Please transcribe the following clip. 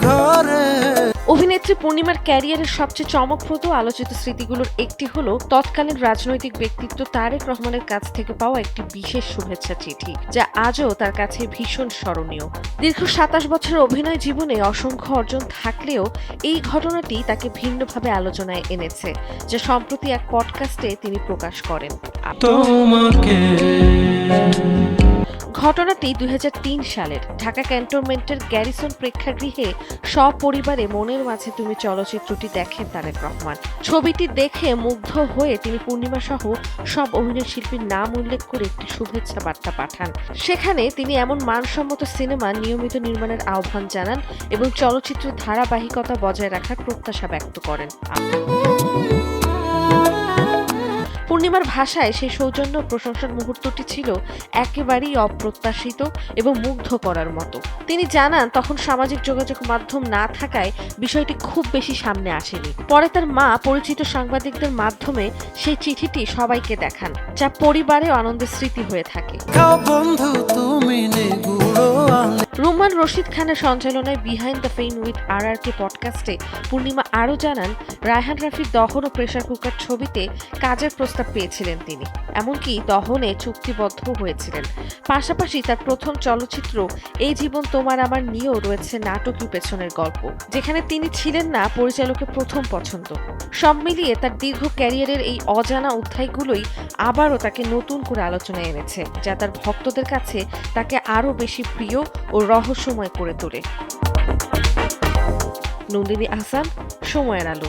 ঘরে। অভিনেত্রী পূর্ণিমার ক্যারিয়ারের সবচেয়ে চমকপ্রদ আলোচিত স্মৃতিগুলোর একটি হলো তৎকালীন রাজনৈতিক ব্যক্তিত্ব তারেক রহমানের কাছ থেকে পাওয়া একটি বিশেষ শুভেচ্ছা চিঠি, যা আজও তার কাছে ভীষণ স্মরণীয়। দীর্ঘ ২৭ বছরের অভিনয় জীবনে অসংখ্য অর্জন থাকলেও এই ঘটনাটি তাকে ভিন্নভাবে আলোচনায় এনেছে, যা সম্প্রতি এক পডকাস্টে তিনি প্রকাশ করেন। ঘটনাটি ২০০৩ সালের ঢাকা ক্যান্টনমেন্টের গ্যারিসন প্রেক্ষাগৃহে সপরিবারে মনের মাঝে তুমি চলচ্চিত্রটি দেখেন তারেক রহমান। ছবিটি দেখে মুগ্ধ হয়ে তিনি পূর্ণিমা সহ সব অভিনয় শিল্পীর নাম উল্লেখ করে একটি শুভেচ্ছা বার্তা পাঠান। সেখানে তিনি এমন মানসম্মত সিনেমা নিয়মিত নির্মাণের আহ্বান জানান এবং চলচ্চিত্রের ধারাবাহিকতা বজায় রাখার প্রত্যাশা ব্যক্ত করেন। পূর্ণিমার ভাষায় সেই সৌজন্য প্রশংসার মুহূর্তটি ছিল একেবারেই অপ্রত্যাশিত এবং মুগ্ধ করার মতো। তিনি জানান, তখন সামাজিক যোগাযোগ মাধ্যম না থাকায় বিষয়টি খুব বেশি সামনে আসেনি। পরে তার মা পরিচিত সাংবাদিকদের মাধ্যমে সেই চিঠিটি সবাইকে দেখান, যা পরিবারে আনন্দের স্মৃতি হয়ে থাকে। রুমান রশিদ খানের সঞ্চালনায় behind the fame with RRK পডকাস্টে পূর্ণিমা আরও জানান, রায়হান রাফির দহন ও প্রেসার কুকার ছবিতে কাজের প্রস্তাব পেয়েছিলেন তিনি, এমনকি দহনে চুক্তিবদ্ধ হয়েছিলেন। পাশাপাশি তার প্রথম চলচ্চিত্র এই জীবন তোমার আমার নিয়েও রয়েছে নাটকীয় পেছনের গল্প, যেখানে তিনি ছিলেন না পরিচালকের প্রথম পছন্দ। সব মিলিয়ে তার দীর্ঘ ক্যারিয়ারের এই অজানা অধ্যায়গুলোই আবারও তাকে নতুন করে আলোচনায় এনেছে, যা তার ভক্তদের কাছে তাকে আরও বেশি প্রিয় ও রহস্যময় করে তোলে। নন্দিনী আহসান, সময়ের আলো।